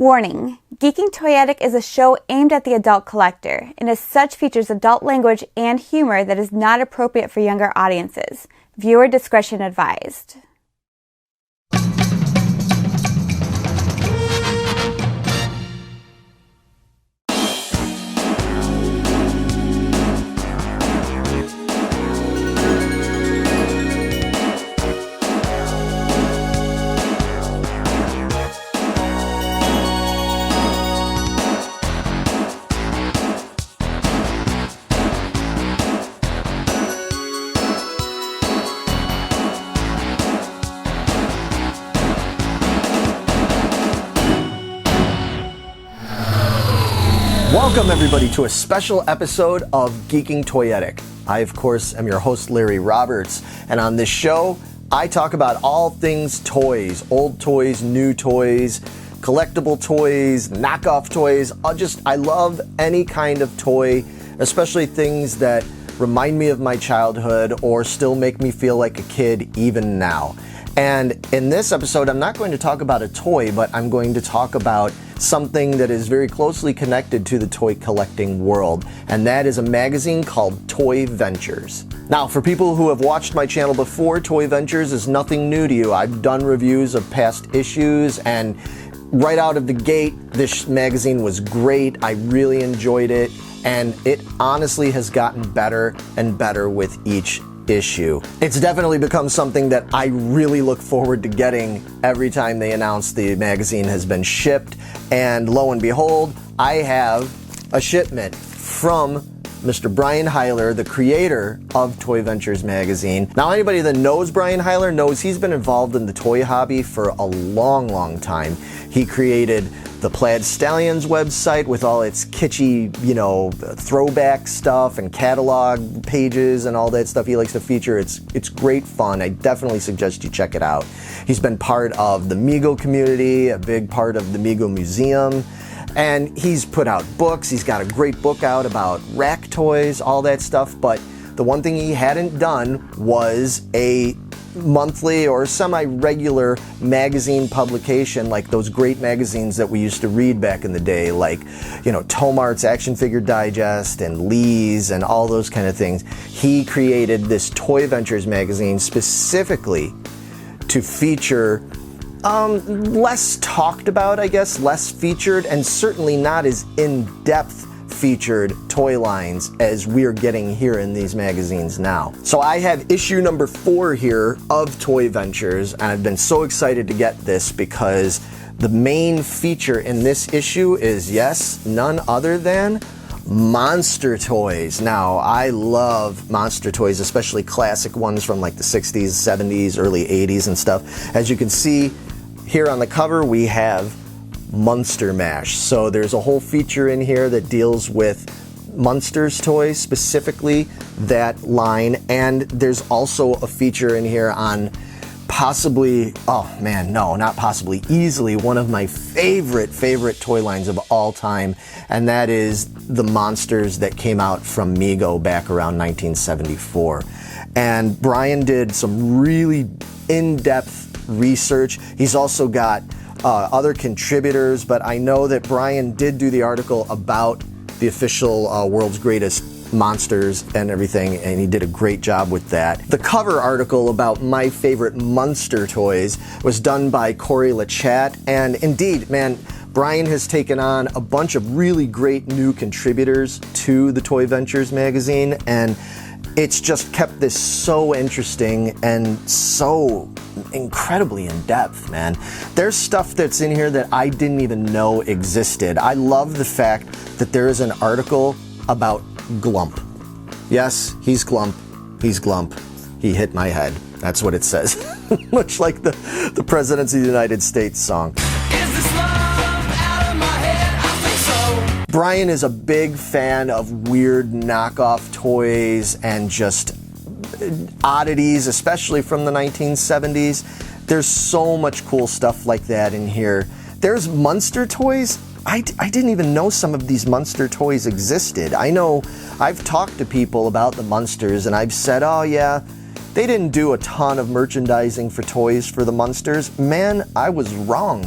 Warning: Geeking Toyetic is a show aimed at the adult collector, and as such features adult language and humor that is not appropriate for younger audiences. Viewer discretion advised. Welcome everybody to a special episode of Geeking Toyetic. I, of course, am your host, Larry Roberts, and on this show, I talk about all things toys, old toys, new toys, collectible toys, knockoff toys. I love any kind of toy, especially things that remind me of my childhood or still make me feel like a kid even now. And in this episode, I'm not going to talk about a toy, but I'm going to talk about something that is very closely connected to the toy collecting world, and that is a magazine called Toy Ventures. Now, for people who have watched my channel before, Toy Ventures is nothing new to you. I've done reviews of past issues, and right out of the gate, this magazine was great. I really enjoyed it, and it honestly has gotten better and better with each issue. It's definitely become something that I really look forward to getting every time they announce the magazine has been shipped, and lo and behold, I have a shipment from Mr. Brian Heiler, the creator of Toy Ventures magazine. Now, anybody that knows Brian Heiler knows he's been involved in the toy hobby for a long time. He created the Plaid Stallions website with all its kitschy, throwback stuff and catalog pages and all that stuff he likes to feature. It's great fun. I definitely suggest you check it out. He's been part of the Mego community, a big part of the Mego Museum, and he's put out books. He's got a great book out about rack toys, all that stuff, but the one thing he hadn't done was a monthly or semi-regular magazine publication like those great magazines that we used to read back in the day, like, Tomart's Action Figure Digest and Lee's and all those kind of things. He created this Toy Ventures magazine specifically to feature less talked about, I guess, less featured, and certainly not as in-depth featured toy lines as we're getting here in these magazines now. So I have issue number 4 here of Toy Ventures, and I've been so excited to get this because the main feature in this issue is, yes, none other than monster toys. Now, I love monster toys, especially classic ones from like the 60s, 70s, early 80s and stuff. As you can see here on the cover, we have Munster Mash. So there's a whole feature in here that deals with Munsters toys, specifically that line, and there's also a feature in here on possibly, easily one of my favorite toy lines of all time, and that is the monsters that came out from Mego back around 1974. And Brian did some really in-depth research. He's also got other contributors, but I know that Brian did do the article about the official World's Greatest Monsters and everything, and he did a great job with that. The cover article about my favorite Munster toys was done by Corey Lachat, and indeed, man, Brian has taken on a bunch of really great new contributors to the Toy Ventures magazine, and it's just kept this so interesting and so incredibly in depth, man. There's stuff that's in here that I didn't even know existed. I love the fact that there is an article about Glump. Yes, he's Glump. He's Glump. He hit my head. That's what it says. Much like the Presidents of the United States song. Is this love out of my head? I think so. Brian is a big fan of weird knockoff toys and just oddities, especially from the 1970s. There's so much cool stuff like that in here. There's Munster toys. I didn't even know some of these Munster toys existed. I know I've talked to people about the Munsters, and I've said, oh yeah, they didn't do a ton of merchandising for toys for the Munsters. Man, I was wrong.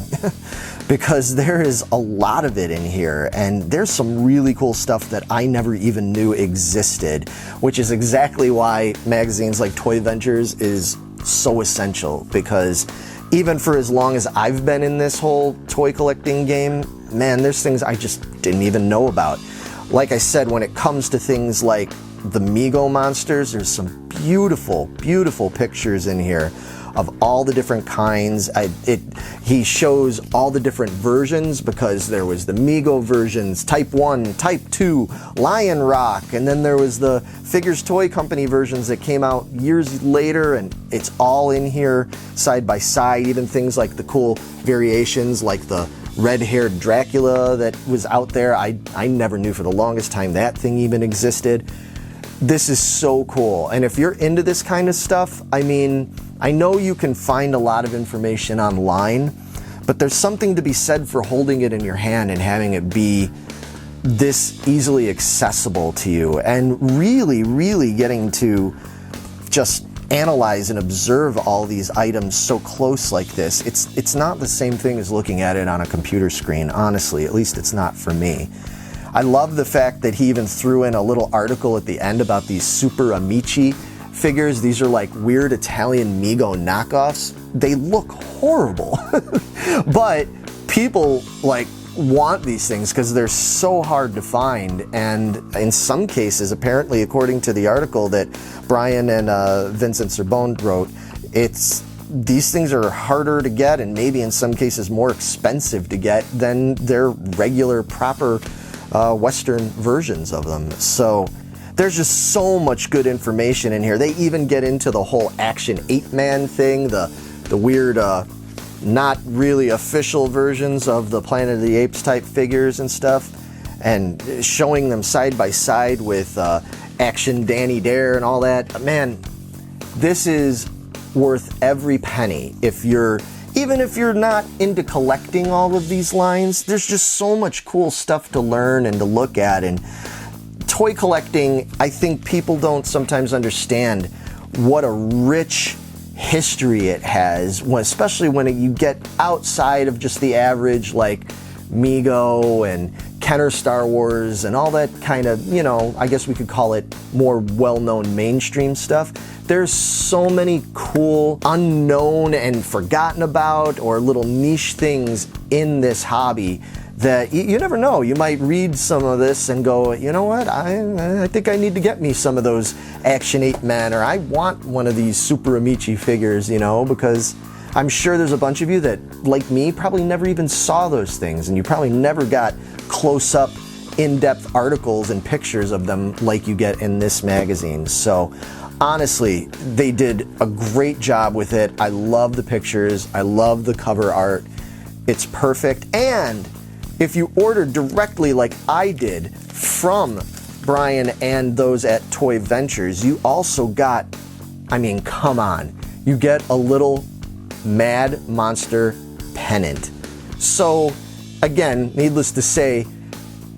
because there is a lot of it in here, and there's some really cool stuff that I never even knew existed, which is exactly why magazines like Toy Ventures is so essential, because even for as long as I've been in this whole toy collecting game, man, there's things I just didn't even know about. Like I said, when it comes to things like the Mego Monsters, there's some beautiful, beautiful pictures in here of all the different kinds. He shows all the different versions, because there was the Mego versions, Type 1, Type 2, Lion Rock, and then there was the Figures Toy Company versions that came out years later, and it's all in here side by side. Even things like the cool variations like the red-haired Dracula that was out there. I never knew for the longest time that thing even existed. This is so cool, and if you're into this kind of stuff, I mean, I know you can find a lot of information online, but there's something to be said for holding it in your hand and having it be this easily accessible to you, and really, really getting to just analyze and observe all these items so close like this. It's not the same thing as looking at it on a computer screen, honestly. At least it's not for me. I love the fact that he even threw in a little article at the end about these super Amici figures. These are like weird Italian Mego knockoffs. They look horrible, but people like want these things because they're so hard to find, and in some cases, apparently, according to the article that Brian and Vincent Serbone wrote, these things are harder to get, and maybe in some cases more expensive to get than their regular proper Western versions of them. So there's just so much good information in here. They even get into the whole Action Ape-Man thing, the weird not really official versions of the Planet of the Apes type figures and stuff, and showing them side by side with Action Danny Dare and all that. Man, this is worth every penny. Even if you're not into collecting all of these lines, there's just so much cool stuff to learn and to look at. And toy collecting, I think people don't sometimes understand what a rich history it has, especially when you get outside of just the average like Mego and Kenner Star Wars and all that kind of, I guess we could call it more well-known mainstream stuff. There's so many cool, unknown and forgotten about or little niche things in this hobby that you never know. You might read some of this and go, you know what, I think I need to get me some of those Action Ape-Men, or I want one of these Super Amici figures, because I'm sure there's a bunch of you that, like me, probably never even saw those things, and you probably never got close-up, in-depth articles and pictures of them like you get in this magazine. So honestly, they did a great job with it. I love the pictures. I love the cover art. It's perfect. And if you order directly like I did from Brian and those at Toy Ventures, you also got, come on, you get a little Mad Monster pennant. So again, needless to say,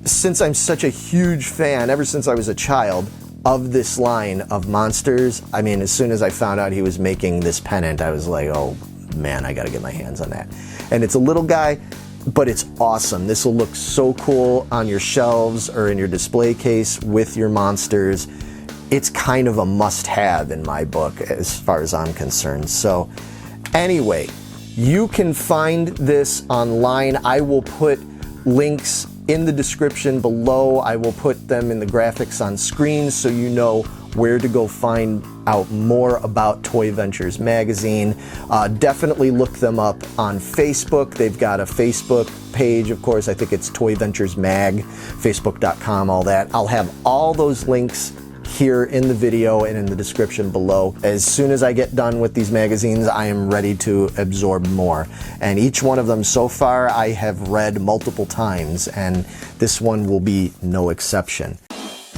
since I'm such a huge fan, ever since I was a child, of this line of monsters, as soon as I found out he was making this pennant, I was like, oh man, I gotta get my hands on that. And it's a little guy, but it's awesome. This will look so cool on your shelves or in your display case with your monsters. It's kind of a must-have in my book as far as I'm concerned. So anyway, you can find this online. I will put links in the description below. I will put them in the graphics on screen so you know where to go find out more about Toy Ventures magazine. Definitely look them up on Facebook. They've got a Facebook page, of course. I think it's Toy Ventures Mag, facebook.com, all that. I'll have all those links here in the video and in the description below. As soon as I get done with these magazines, I am ready to absorb more. And each one of them so far I have read multiple times, and this one will be no exception.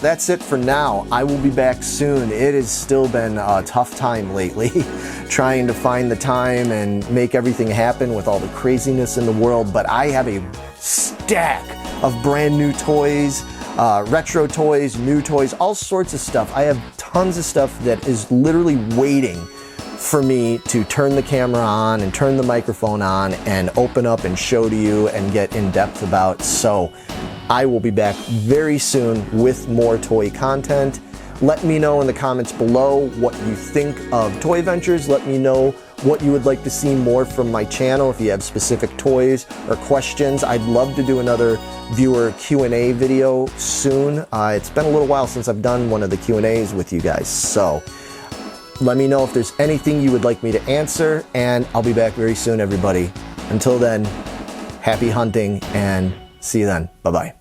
That's it for now. I will be back soon. It has still been a tough time lately, trying to find the time and make everything happen with all the craziness in the world, but I have a stack of brand new toys, retro toys, new toys, all sorts of stuff. I have tons of stuff that is literally waiting for me to turn the camera on and turn the microphone on and open up and show to you and get in depth about. So I will be back very soon with more toy content. Let me know in the comments below what you think of Toy Ventures. Let me know what you would like to see more from my channel. If you have specific toys or questions, I'd love to do another viewer Q&A video soon. It's been a little while since I've done one of the Q&As with you guys. So let me know if there's anything you would like me to answer, and I'll be back very soon, everybody. Until then, happy hunting and see you then. Bye-bye.